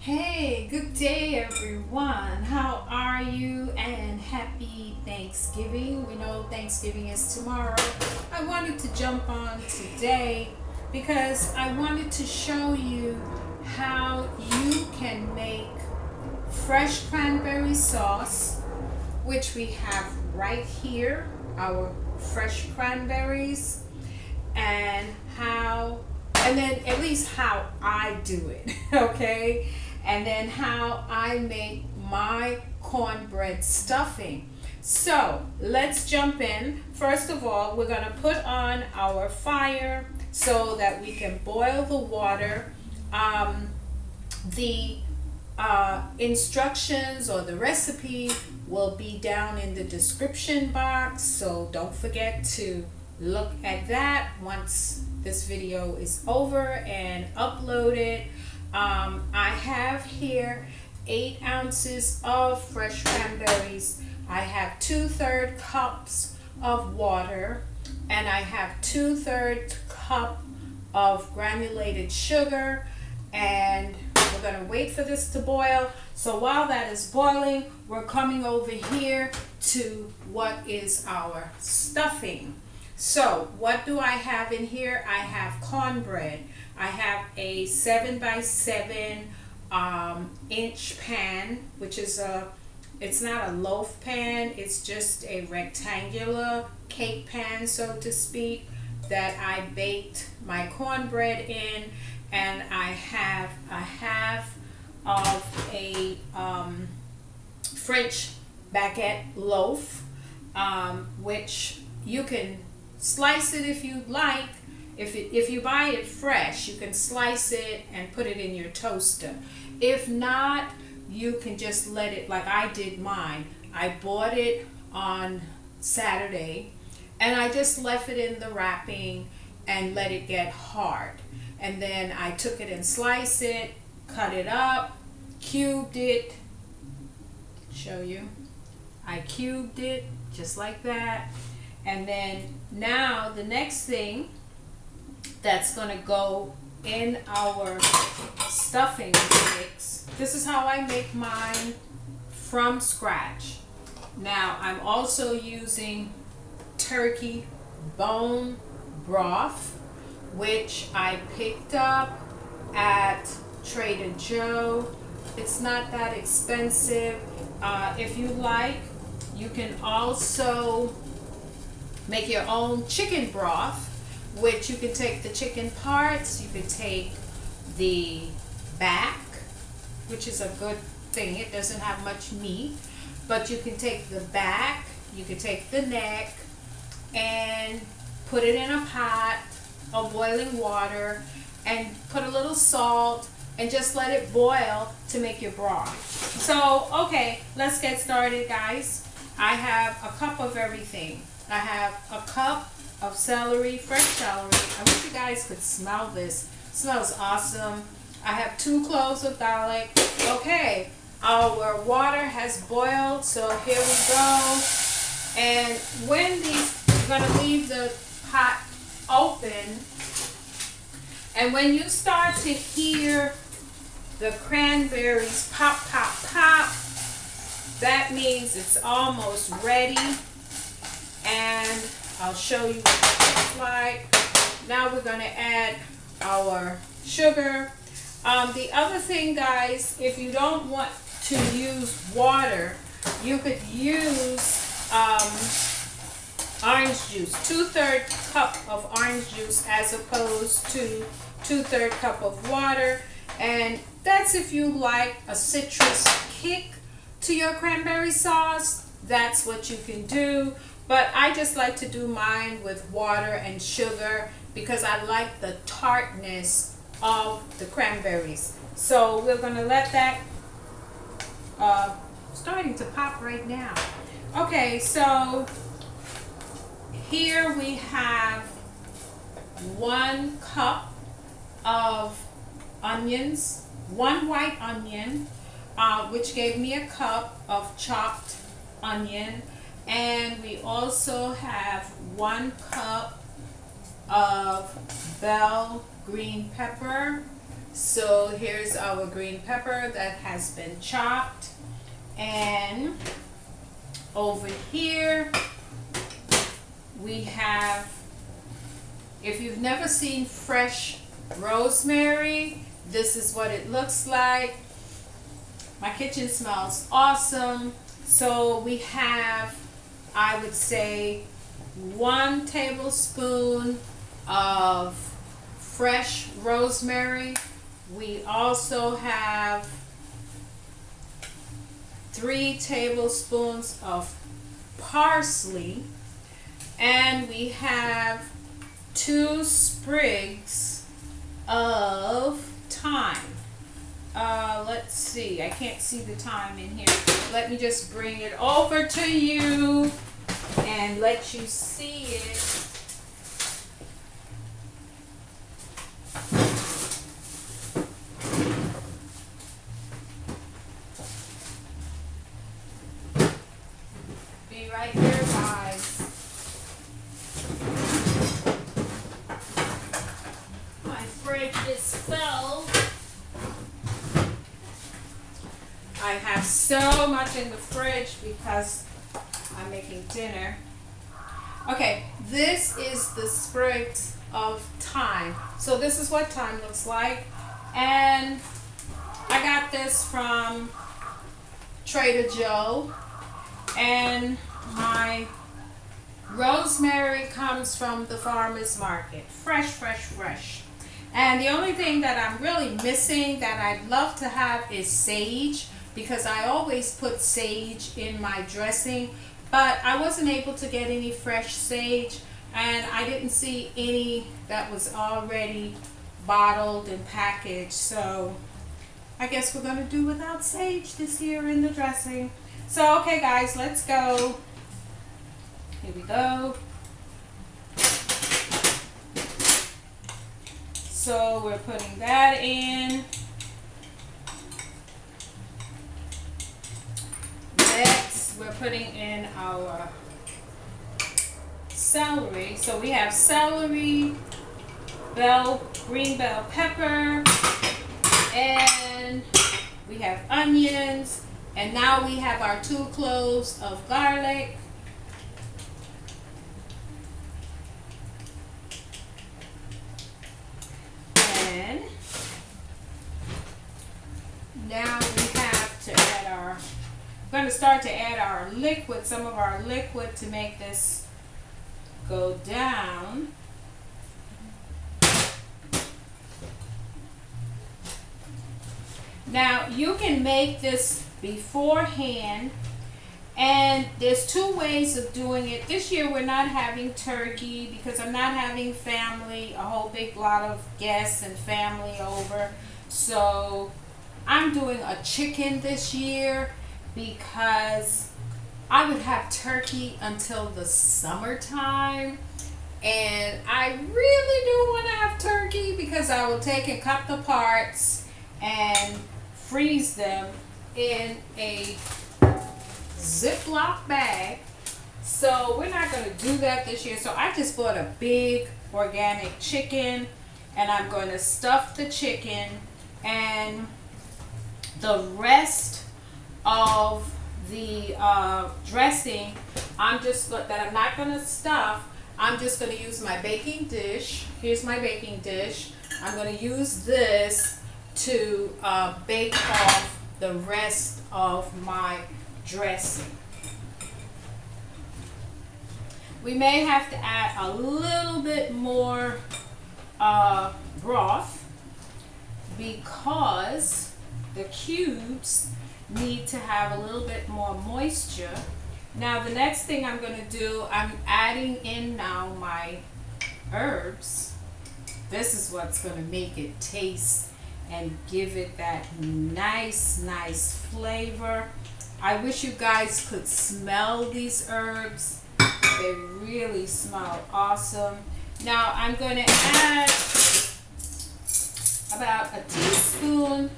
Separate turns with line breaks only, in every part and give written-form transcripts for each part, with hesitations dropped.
Hey, good day everyone. How are you? And happy Thanksgiving. We know Thanksgiving is tomorrow. I wanted to jump on today because I wanted to show you how you can make fresh cranberry sauce, which we have right here, our fresh cranberries, and then at least how I do it, okay? And then how I make my cornbread stuffing. So let's jump in. First of all, we're gonna put on our fire so that we can boil the water. The instructions or the recipe will be down in the description box, so don't forget to look at that once this video is over and uploaded. I have here 8 ounces of fresh cranberries. I have 2/3 cups of water, and I have 2/3 cup of granulated sugar, and we're gonna wait for this to boil. So while that is boiling, we're coming over here to what is our stuffing. So what do I have in here? I have cornbread. I have a 7x7 inch pan, which is it's not a loaf pan, it's just a rectangular cake pan, so to speak, that I baked my cornbread in. And I have a half of a French baguette loaf, which you can slice it if you like. If you buy it fresh, you can slice it and put it in your toaster. If not, you can just let it, like I did mine. I bought it on Saturday and I just left it in the wrapping and let it get hard. And then I took it and sliced it, cut it up, cubed it. Show you. I cubed it just like that. And then now the next thing that's gonna go in our stuffing mix. This is how I make mine from scratch. Now I'm also using turkey bone broth, which I picked up at Trader Joe. It's not that expensive. If you like, you can also make your own chicken broth, which you can take the chicken parts, you can take the back, which is a good thing. It doesn't have much meat, but you can take the back, you can take the neck, and put it in a pot of boiling water and put a little salt and just let it boil to make your broth. So, okay, let's get started, guys. I have a cup of everything. I have a cup of celery, fresh celery. I wish you guys could smell this. It smells awesome. I have 2 cloves of garlic. Okay, our water has boiled, so here we go. And when we're gonna leave the pot open, and when you start to hear the cranberries pop, pop, pop, that means it's almost ready. And I'll show you what it looks like. Now we're gonna add our sugar. The other thing, guys, if you don't want to use water, you could use orange juice, 2/3 cup of orange juice as opposed to 2/3 cup of water. And that's if you like a citrus kick to your cranberry sauce, that's what you can do. But I just like to do mine with water and sugar because I like the tartness of the cranberries. So we're gonna let that starting to pop right now. Okay, so here we have 1 cup of onions, 1 white onion, which gave me a cup of chopped onion. And we also have 1 cup of bell green pepper, So here's our green pepper that has been chopped. And over here we have, if you've never seen fresh rosemary, this is what it looks like. My kitchen smells awesome. So we have, I would say, 1 tablespoon of fresh rosemary. We also have 3 tablespoons of parsley, and we have 2 sprigs of thyme. Let's see, I can't see the thyme in here. Let me just bring it over to you and let you see it. Be right there, guys. My fridge is full. I have so much in the fridge because I'm making dinner. Okay, this is the sprigs of thyme. So this is what thyme looks like. And I got this from Trader Joe. And my rosemary comes from the farmer's market. Fresh, fresh, fresh. And the only thing that I'm really missing that I'd love to have is sage, because I always put sage in my dressing, but I wasn't able to get any fresh sage, and I didn't see any that was already bottled and packaged. So I guess we're gonna do without sage this year in the dressing. So okay guys, let's go. Here we go. So we're putting that in. Next, we're putting in our celery. So we have celery, green bell pepper, and we have onions. And now we have our 2 cloves of garlic. And now we have to add our, we're going to start to add our liquid, some of our liquid to make this go down. Now you can make this beforehand, and there's 2 ways of doing it. This year we're not having turkey because I'm not having family, a whole big lot of guests and family over. So I'm doing a chicken this year because I would have turkey until the summertime, and I really do want to have turkey because I will take and cut the parts and freeze them in a Ziploc bag. So we're not going to do that this year. So I just bought a big organic chicken, and I'm going to stuff the chicken, and the rest of the dressing I'm not going to stuff. I'm just going to use my baking dish. Here's my baking dish. I'm going to use this to bake off the rest of my dressing. We may have to add a little bit more broth because the cubes need to have a little bit more moisture. Now the next thing I'm going to do, I'm adding in now my herbs. This is what's going to make it taste and give it that nice flavor. I wish you guys could smell these herbs. They really smell awesome. Now I'm going to add about a teaspoon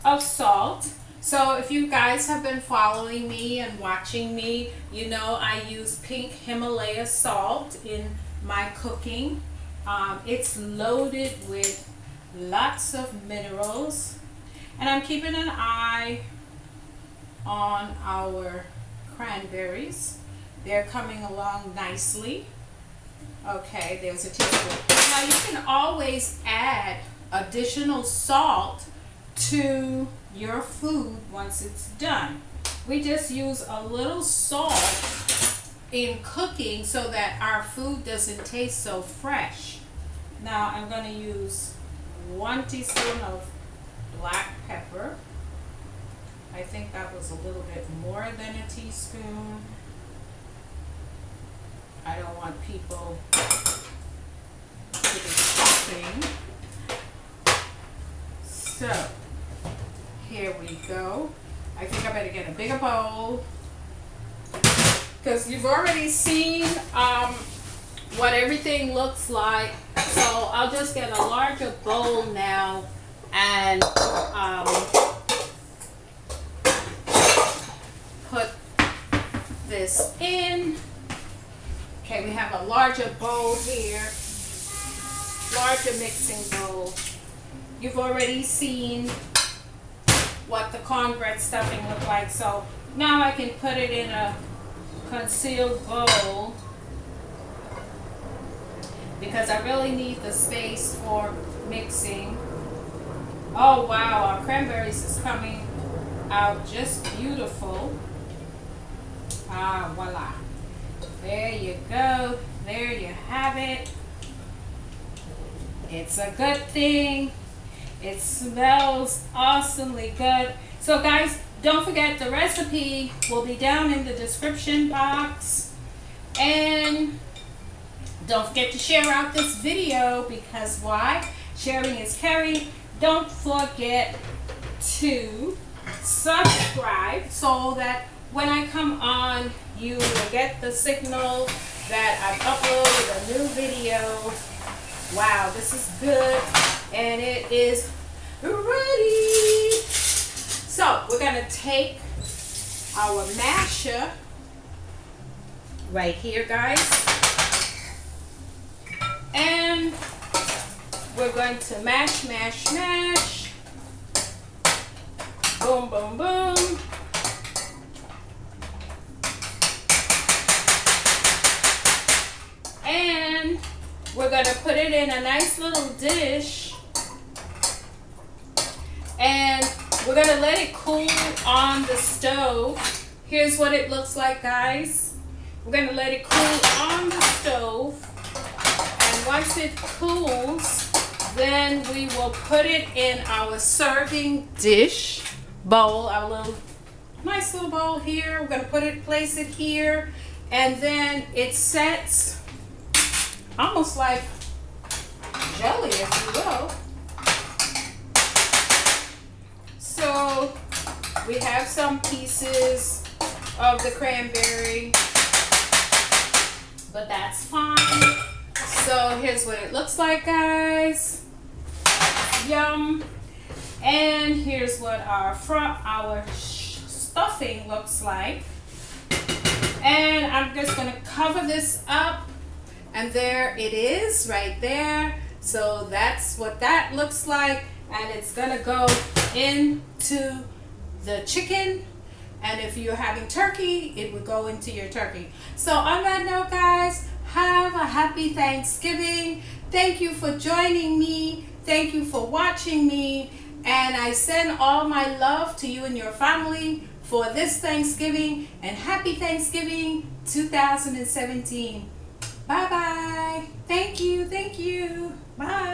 of salt. So if you guys have been following me and watching me, you know I use pink Himalaya salt in my cooking. It's loaded with lots of minerals. And I'm keeping an eye on our cranberries. They're coming along nicely. Okay, there's a teaspoon. Now you can always add additional salt to your food once it's done. We just use a little salt in cooking so that our food doesn't taste so fresh. Now I'm going to use 1 teaspoon of black pepper. I think that was a little bit more than a teaspoon. I don't want people to be stuffing. So, here we go. I think I better get a bigger bowl, because you've already seen what everything looks like. So I'll just get a larger bowl now and put this in. Okay, we have a larger bowl here, larger mixing bowl. You've already seen what the cornbread stuffing looked like, so now I can put it in a concealed bowl because I really need the space for mixing. Oh wow, our cranberries is coming out just beautiful. Ah, voila. There you go. There you have it. It's a good thing. It smells awesomely good. So guys, don't forget the recipe will be down in the description box. And don't forget to share out this video, because why? Sharing is caring. Don't forget to subscribe so that when I come on, you will get the signal that I've uploaded a new video. Wow, this is good, and it is ready. So we're gonna take our masher right here, guys, and we're going to mash, mash, mash. Boom, boom, boom. And we're going to put it in a nice little dish, and we're going to let it cool on the stove. Here's what it looks like, guys. We're going to let it cool on the stove, and once it cools, then we will put it in our serving dish bowl, our little nice little bowl here. We're going to place it here, and then it sets almost like jelly, if you will. So we have some pieces of the cranberry, but that's fine. So here's what it looks like, guys. Yum. And here's what our stuffing looks like. And I'm just going to cover this up. And there it is right there. So that's what that looks like. And it's going to go into the chicken. And if you're having turkey, it would go into your turkey. So on that note, guys, have a happy Thanksgiving. Thank you for joining me. Thank you for watching me. And I send all my love to you and your family for this Thanksgiving. And happy Thanksgiving 2017. Bye-bye. Thank you. Thank you. Bye.